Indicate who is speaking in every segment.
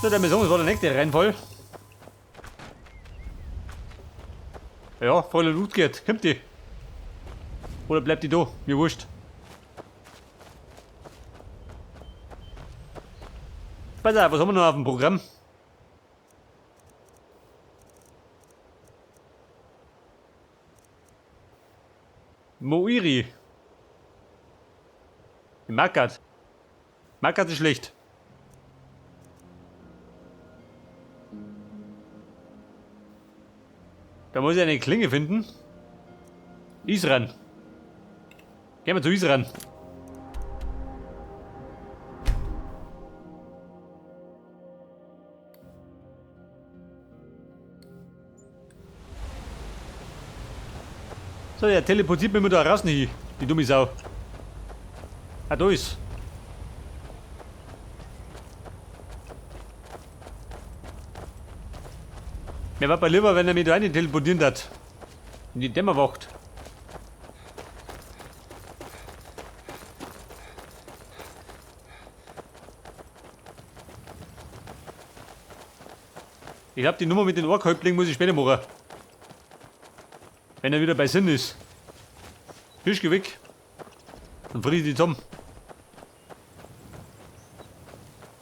Speaker 1: So, dann sagen, es war der nächste Reinfall. Ja, voller Loot geht. Kommt die? Oder bleibt die da? Mir wurscht. Pass auf, was haben wir noch auf dem Programm? Moiri. Makat. Makat ist schlecht. Da muss ich eine Klinge finden. Isran. Gehen wir zu Isran. So, der teleportiert mich da raus nicht, die dumme Sau. Ah, da ist. Mir war bei lieber, wenn er mich da rein teleportieren hat. In die Dämmerwacht. Ich glaube, die Nummer mit den Orkhäuptlingen muss ich später machen. Wenn er wieder bei Sinn ist. Fisch, geh weg. Dann friere ich die zusammen.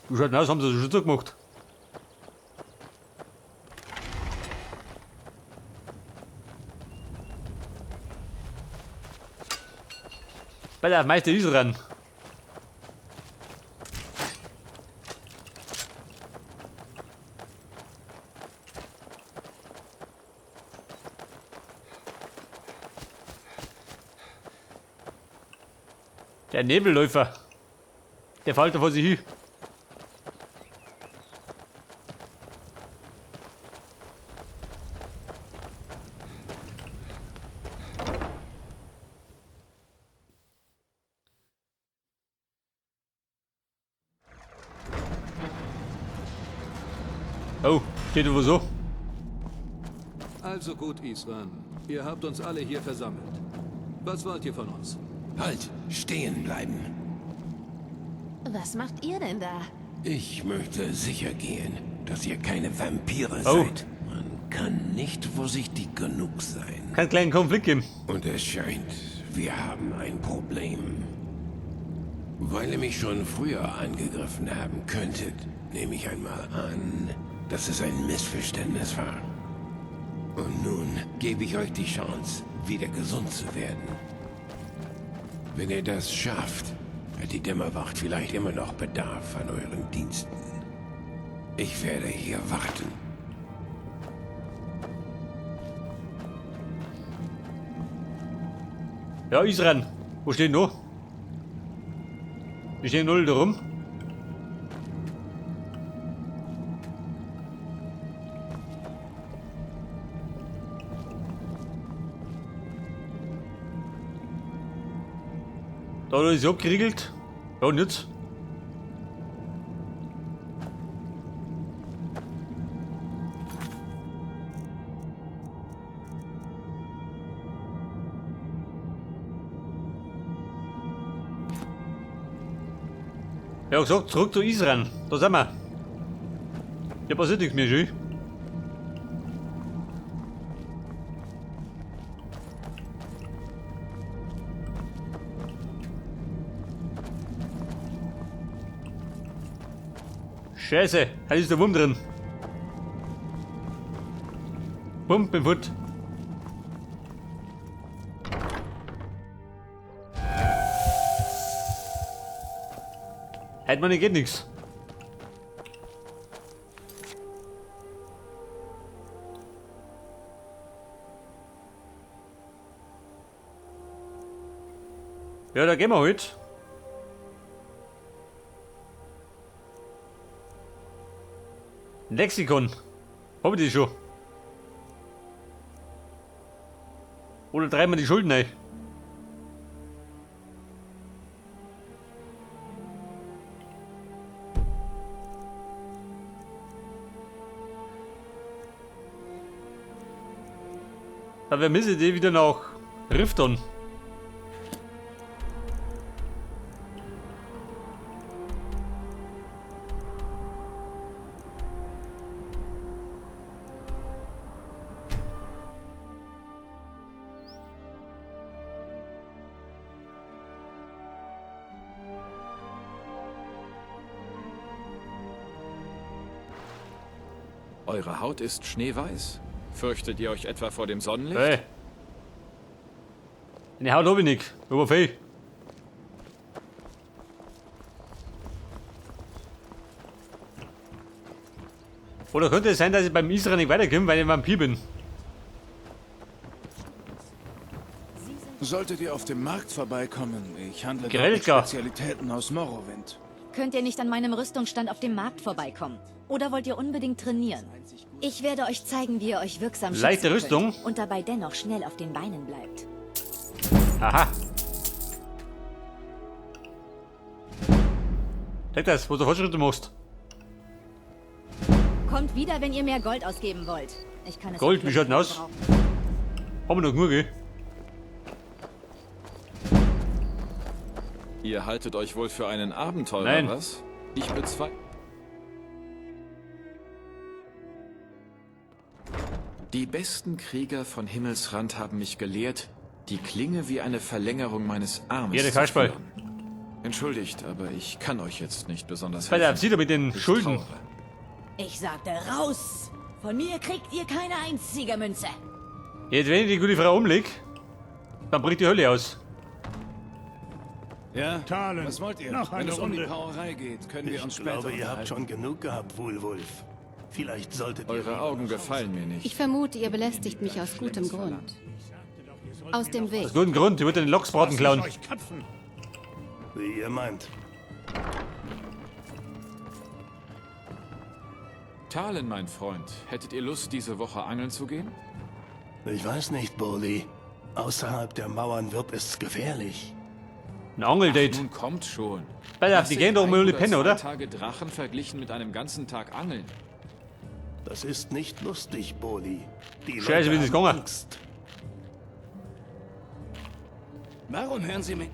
Speaker 1: Wie schaut denn aus? Haben sie das schon zugemacht? Bei der Meister ist ran. Der Nebelläufer. Der fällt da vor sich hin. Oh, steht wo so?
Speaker 2: Also gut, Isran. Ihr habt uns alle hier versammelt. Was wollt ihr von uns?
Speaker 3: Halt, stehen bleiben.
Speaker 4: Was macht ihr denn da?
Speaker 3: Ich möchte sicher gehen, dass ihr keine Vampire
Speaker 1: Oh.
Speaker 3: seid. Man kann nicht vorsichtig genug sein.
Speaker 1: Keinen kleinen Konflikt geben.
Speaker 3: Und es scheint, wir haben ein Problem. Weil ihr mich schon früher angegriffen haben könntet, nehme ich einmal an, dass es ein Missverständnis war. Und nun gebe ich euch die Chance, wieder gesund zu werden. Wenn ihr das schafft, hat die Dämmerwacht vielleicht immer noch Bedarf an euren Diensten. Ich werde hier warten.
Speaker 1: Ja, Isran. Wo steht noch? Die stehen null da rum. Da ist es abgeriegelt. Ja, und jetzt? Ja, gesagt, zurück zu Isran. Da sind wir. Hier passiert nichts mehr, schön. Scheiße, da ist der Wurm drin. Bumm, bin fort. Heute mal geht nichts. Ja, da gehen wir halt. Lexikon. Hab ich die schon? Oder treiben wir die Schulden ein? Aber wir müssen die wieder nach Rifton.
Speaker 5: Eure Haut ist schneeweiß. Fürchtet ihr euch etwa vor dem Sonnenlicht?
Speaker 1: Hey. Eine Haut hab ich nicht. Aber viel. Oder könnte es sein, dass ich beim Isra nicht weiterkomme, weil ich ein Vampir bin?
Speaker 6: Solltet ihr auf dem Markt vorbeikommen, ich handle dort mit
Speaker 1: Grelka.
Speaker 6: Spezialitäten aus Morrowind.
Speaker 7: Könnt ihr nicht an meinem Rüstungsstand auf dem Markt vorbeikommen? Oder wollt ihr unbedingt trainieren? Ich werde euch zeigen, wie ihr euch wirksam
Speaker 1: Leichte
Speaker 7: schützen
Speaker 1: Rüstung?
Speaker 7: könnt und dabei dennoch schnell auf den Beinen bleibt.
Speaker 1: Aha. Zeig das, wo du Fortschritte machst.
Speaker 7: Kommt wieder, wenn ihr mehr Gold ausgeben wollt. Ich kann es
Speaker 1: Gold,
Speaker 7: auch
Speaker 1: wie schaut denn aus?
Speaker 7: gebrauchen.
Speaker 1: Haben wir noch genug, gell?
Speaker 5: Ihr haltet euch wohl für einen Abenteurer,
Speaker 1: Nein.
Speaker 5: was? Ich bezweifle. Die besten Krieger von Himmelsrand haben mich gelehrt, die Klinge wie eine Verlängerung meines Armes
Speaker 1: Hier, der
Speaker 5: zu
Speaker 1: Kasperl.
Speaker 5: führen. Entschuldigt, aber ich kann euch jetzt nicht besonders
Speaker 1: Bei der
Speaker 5: helfen.
Speaker 1: Absieder mit den
Speaker 5: Ich
Speaker 1: Schulden.
Speaker 5: trauere.
Speaker 7: Ich sagte raus! Von mir kriegt ihr keine einzige Münze.
Speaker 1: Jetzt, wenn ich die gute Frau umleg, dann bricht die Hölle aus.
Speaker 6: Ja?
Speaker 8: Talen.
Speaker 6: Was wollt ihr?
Speaker 8: Noch
Speaker 6: Wenn
Speaker 8: eine
Speaker 6: es um die
Speaker 8: Runde.
Speaker 6: Brauerei geht, können wir uns
Speaker 8: Ich
Speaker 6: später
Speaker 8: glaube, ihr habt
Speaker 6: unterhalten.
Speaker 8: schon genug gehabt, Wohlwolf. Vielleicht solltet ihr...
Speaker 5: Eure Augen gefallen mir nicht.
Speaker 9: Ich vermute, ihr belästigt mich aus gutem Grund. Aus dem Weg.
Speaker 1: Aus gutem Grund, ich würde den Loksbraten klauen.
Speaker 8: euch köpfen. Wie ihr meint.
Speaker 5: Talen, mein Freund, hättet ihr Lust, diese Woche angeln zu gehen?
Speaker 8: Ich weiß nicht, Bully. Außerhalb der Mauern wird es gefährlich.
Speaker 1: Ein Angeldate.
Speaker 5: Nun kommt schon.
Speaker 1: Bei der,
Speaker 5: Was
Speaker 1: die
Speaker 5: sind
Speaker 1: gehen doch mal
Speaker 5: ein
Speaker 1: die
Speaker 5: oder
Speaker 1: Penne,
Speaker 5: zwei
Speaker 1: oder?
Speaker 5: Tage Drachen verglichen mit einem ganzen Tag Angeln.
Speaker 8: Das ist nicht lustig, Bully. Die
Speaker 1: Scheiße, wie
Speaker 8: Leute
Speaker 1: ist es
Speaker 8: haben
Speaker 1: gegangen?
Speaker 8: Angst.
Speaker 6: Warum hören Sie mich?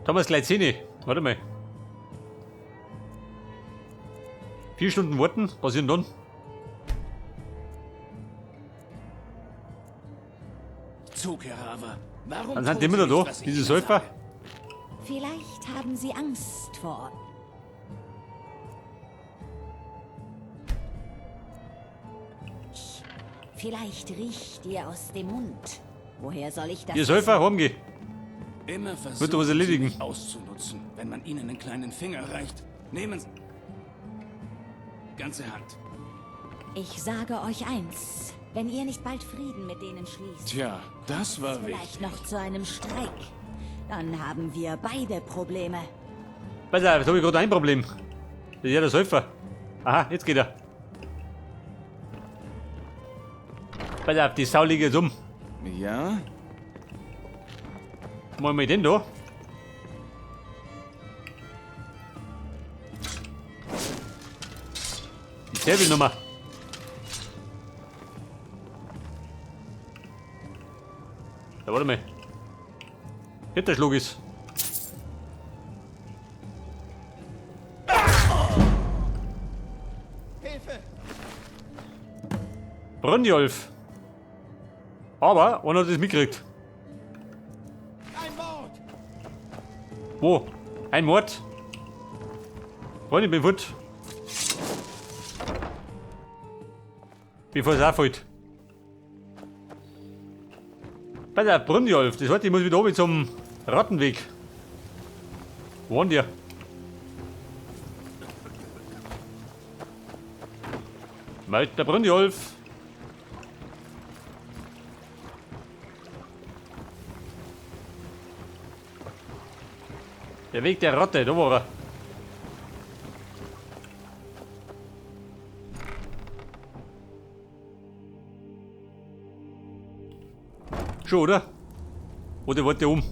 Speaker 1: Thomas gleich 10. Warte mal. 4 Stunden warten, was ist denn dann?
Speaker 6: Zugerhaver. Warum
Speaker 1: Dann sind
Speaker 6: tun
Speaker 1: die immer
Speaker 6: Sie
Speaker 1: noch
Speaker 6: nicht,
Speaker 1: da,
Speaker 6: was ich
Speaker 1: diese
Speaker 6: Ihnen
Speaker 1: Säufer.
Speaker 6: sage?
Speaker 7: Vielleicht haben sie Angst vor... Vielleicht riecht ihr aus dem Mund. Woher soll ich das
Speaker 1: Ihr Säufer, heimgeh.
Speaker 6: Immer
Speaker 1: Wird doch was
Speaker 6: versuchen Sie
Speaker 1: erledigen.
Speaker 6: mich auszunutzen, wenn man Ihnen einen kleinen Finger reicht. Nehmen Sie... Ganze Hand.
Speaker 7: Ich sage euch eins. Wenn ihr nicht bald Frieden mit denen schließt,
Speaker 6: Tja, das war wichtig.
Speaker 7: vielleicht noch zu einem Streik, dann haben wir beide Probleme.
Speaker 1: Pass auf, jetzt habe ich gerade ein Problem. Das ist ja der Säufer. Aha, jetzt geht er. Pass auf, die Sau liegt jetzt um.
Speaker 6: Ja?
Speaker 1: Machen wir den da. Dieselbe Nummer. Ja, warte mal. Hinterschlug ist. Brunjolf. Aber, einer hat das mitgekriegt. Wo? Ein Mord? Freunde, ich bin fort. Bevor es auffällt. Bei der Brunjolf, das heißt, ich muss wieder oben zum Rattenweg. Wo waren die? Meld der Brunjolf. Der Weg der Ratte, da war er. Schon, oder? Oder wollt ihr um?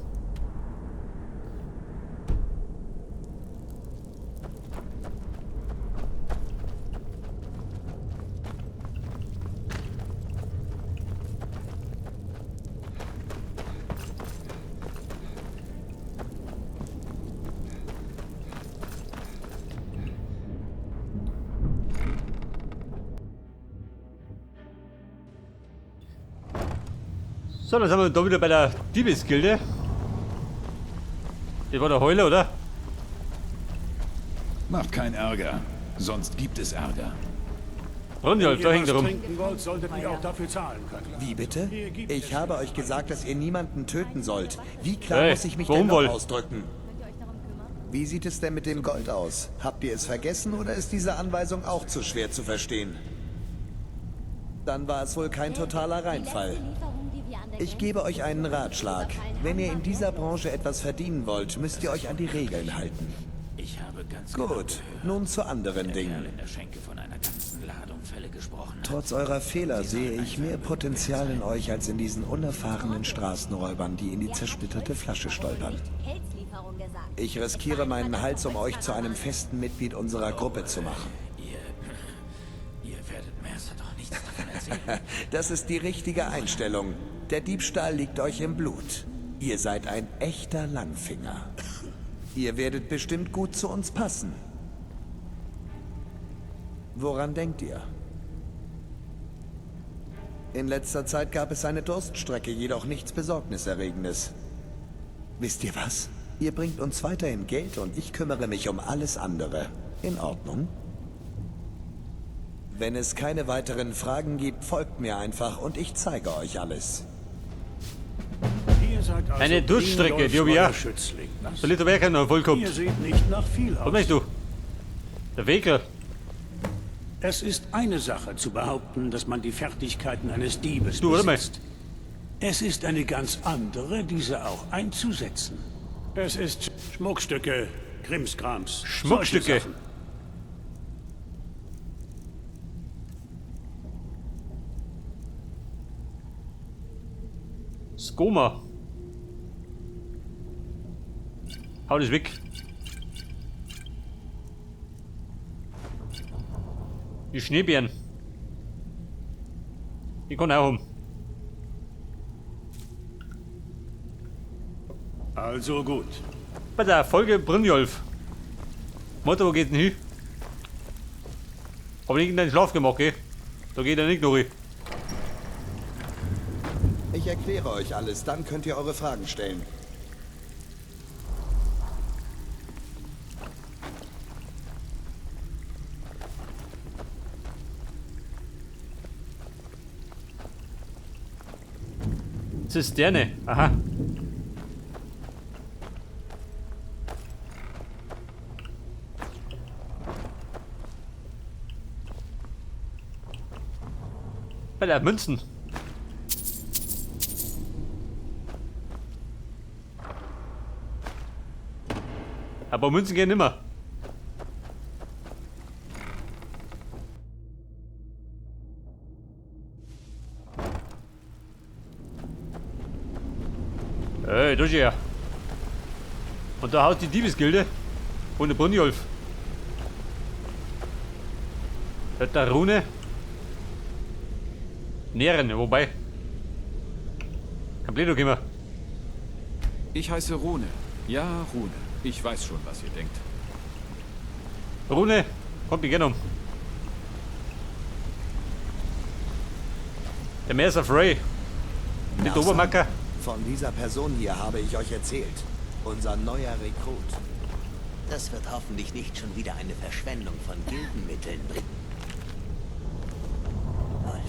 Speaker 1: So, dann sind wir da wieder bei der Diebesgilde. Das war der Heuler, oder?
Speaker 10: Macht keinen Ärger, sonst gibt es Ärger.
Speaker 1: Brunjolf, da hängt er rum.
Speaker 8: trinken wollt, solltet ihr auch dafür zahlen können.
Speaker 10: Wie bitte? Ich habe euch gesagt, dass ihr niemanden töten sollt. Wie klar
Speaker 1: Hey,
Speaker 10: muss ich mich
Speaker 1: warum
Speaker 10: denn noch
Speaker 1: wohl?
Speaker 10: ausdrücken? Wie sieht es denn mit dem Gold aus? Habt ihr es vergessen oder ist diese Anweisung auch zu schwer zu verstehen? Dann war es wohl kein totaler Reinfall. Ich gebe euch einen Ratschlag. Wenn ihr in dieser Branche etwas verdienen wollt, müsst ihr euch an die Regeln halten.
Speaker 6: Ich habe ganz
Speaker 10: Gut, nun zu anderen Dingen.
Speaker 6: in der Schenke von einer ganzen Ladung Fälle gesprochen.
Speaker 10: Trotz eurer Fehler sehe ich mehr Potenzial in euch als in diesen unerfahrenen Straßenräubern, die in die zersplitterte Flasche stolpern. Ich riskiere meinen Hals, um euch zu einem festen Mitglied unserer Gruppe zu machen.
Speaker 6: Ihr werdet Mercer doch nichts davon erzählen.
Speaker 10: Das ist die richtige Einstellung. Der Diebstahl liegt euch im Blut. Ihr seid ein echter Langfinger. Ihr werdet bestimmt gut zu uns passen. Woran denkt ihr? In letzter Zeit gab es eine Durststrecke, jedoch nichts Besorgniserregendes. Wisst ihr was? Ihr bringt uns weiterhin Geld und ich kümmere mich um alles andere. In Ordnung? Wenn es keine weiteren Fragen gibt, folgt mir einfach und ich zeige euch alles.
Speaker 8: Ihr seid also
Speaker 1: Eine Durststrecke, die habe ich
Speaker 8: Brynjolfs
Speaker 1: auch.
Speaker 8: neuer Schützling. Was?
Speaker 1: Der Liter Werker noch vollkommen.
Speaker 8: Ihr seht nicht nach viel
Speaker 1: Was
Speaker 8: aus.
Speaker 1: meinst du? Der Wekel.
Speaker 8: Es ist eine Sache zu behaupten, dass man die Fertigkeiten eines Diebes
Speaker 1: Du, warte mal.
Speaker 8: besitzt. Es ist eine ganz andere, diese auch einzusetzen. Es ist Schmuckstücke, Krimskrams.
Speaker 1: Schmuckstücke.
Speaker 8: solche Sachen.
Speaker 1: Skoma. Hau das weg. Die Schneebären. Die kann auch haben.
Speaker 8: Also gut.
Speaker 1: Bei der Folge Brynjolf. Mutter, wo geht's denn hin? Aber nicht in dein Schlafgemach, gell? Da geht er nicht durch.
Speaker 10: Ich erkläre euch alles, dann könnt ihr eure Fragen stellen.
Speaker 1: Zisterne. Aha. Bei der Münzen. Aber Münzen gehen immer. Hey, durch hier. Und da haut die Diebesgilde und der Brynjolf. Das ist der Rune. Nähren, wobei. Kein Bledo gehen.
Speaker 5: Ich heiße Rune. Ja, Rune. Ich weiß schon, was ihr denkt.
Speaker 1: Rune, kommt mich gerne um. Der Mercer Frey. Mit der Obermacker.
Speaker 10: Von dieser Person hier habe ich euch erzählt. Unser neuer Rekrut.
Speaker 11: Das wird hoffentlich nicht schon wieder eine Verschwendung von Gildenmitteln bringen. Wolf,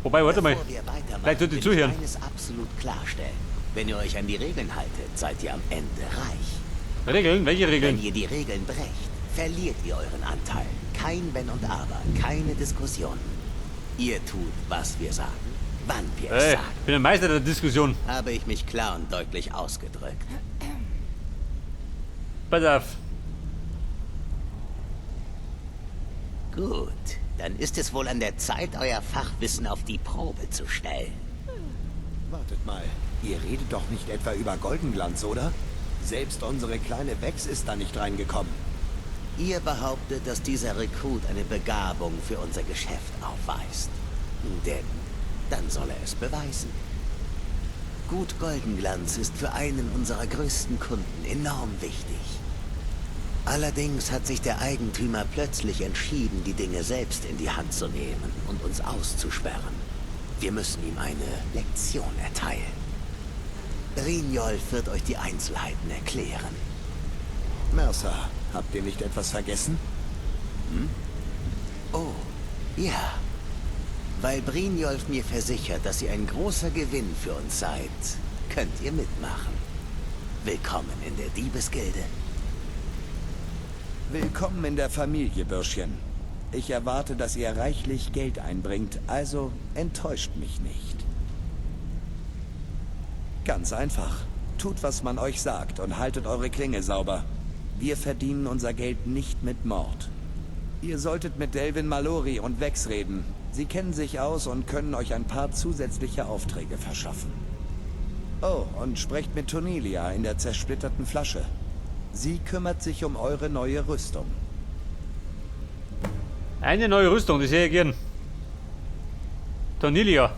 Speaker 1: Wobei, warte mal.
Speaker 11: bevor wir weitermachen,
Speaker 1: Vielleicht wird die
Speaker 11: will
Speaker 1: zuhören.
Speaker 11: ich eines absolut klarstellen. Wenn ihr euch an die Regeln haltet, seid ihr am Ende reich.
Speaker 1: Regeln? Welche
Speaker 11: Wenn
Speaker 1: Regeln?
Speaker 11: ihr die Regeln brecht, verliert ihr euren Anteil. Kein Wenn und Aber, keine Diskussionen. Ihr tut, was wir sagen, wann wir es
Speaker 1: Hey,
Speaker 11: sagen.
Speaker 1: ich bin der Meister der Diskussion.
Speaker 11: Habe ich mich klar und deutlich ausgedrückt.
Speaker 1: Pass auf.
Speaker 11: Gut, dann ist es wohl an der Zeit, euer Fachwissen auf die Probe zu stellen.
Speaker 10: Wartet mal, ihr redet doch nicht etwa über Goldenglanz, oder? Selbst unsere kleine Wex ist da nicht reingekommen.
Speaker 11: Ihr behauptet, dass dieser Rekrut eine Begabung für unser Geschäft aufweist. Denn dann soll er es beweisen. Gut Goldenglanz ist für einen unserer größten Kunden enorm wichtig. Allerdings hat sich der Eigentümer plötzlich entschieden, die Dinge selbst in die Hand zu nehmen und uns auszusperren. Wir müssen ihm eine Lektion erteilen. Brynjolf wird euch die Einzelheiten erklären.
Speaker 10: Mercer, habt ihr nicht etwas vergessen?
Speaker 11: Oh, Ja, weil Brynjolf mir versichert, dass ihr ein großer Gewinn für uns seid, könnt ihr mitmachen. Willkommen in der Diebesgilde.
Speaker 10: Willkommen in der Familie, Bürschchen. Ich erwarte, dass ihr reichlich Geld einbringt, also enttäuscht mich nicht. Ganz einfach. Tut, was man euch sagt und haltet eure Klinge sauber. Wir verdienen unser Geld nicht mit Mord. Ihr solltet mit Delvin Mallory und Vex reden. Sie kennen sich aus und können euch ein paar zusätzliche Aufträge verschaffen. Oh, und sprecht mit Tonilia in der zersplitterten Flasche. Sie kümmert sich um eure neue Rüstung.
Speaker 1: Eine neue Rüstung, die sehe ich gern. Tonilia.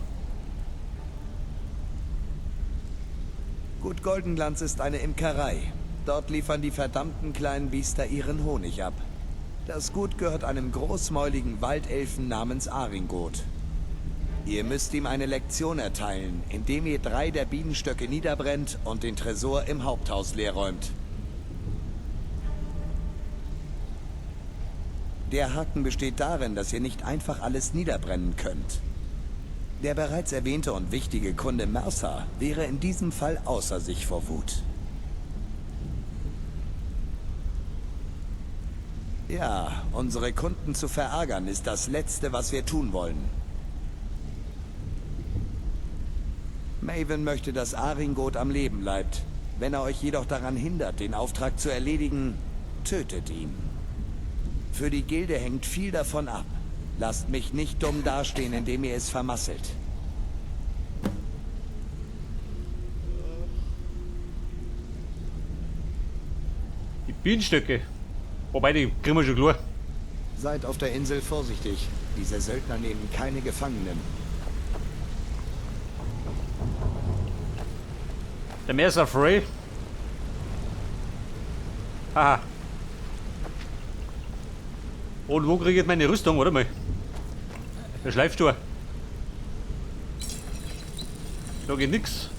Speaker 10: Gut Goldenglanz ist eine Imkerei. Dort liefern die verdammten kleinen Biester ihren Honig ab. Das Gut gehört einem großmäuligen Waldelfen namens Aringot. Ihr müsst ihm eine Lektion erteilen, indem ihr 3 der Bienenstöcke niederbrennt und den Tresor im Haupthaus leerräumt. Der Haken besteht darin, dass ihr nicht einfach alles niederbrennen könnt. Der bereits erwähnte und wichtige Kunde Mercer wäre in diesem Fall außer sich vor Wut. Ja, unsere Kunden zu verärgern ist das Letzte, was wir tun wollen. Maven möchte, dass Aringot am Leben bleibt. Wenn er euch jedoch daran hindert, den Auftrag zu erledigen, tötet ihn. Für die Gilde hängt viel davon ab. Lasst mich nicht dumm dastehen, indem ihr es vermasselt.
Speaker 1: Die Bienenstöcke. Wobei, die kriegen wir schon klar.
Speaker 10: Seid auf der Insel vorsichtig. Diese Söldner nehmen keine Gefangenen.
Speaker 1: Der Mercer Frey. Haha. Und wo kriege ich meine Rüstung? Warte mal. Der Schleifstor. Da geht nix.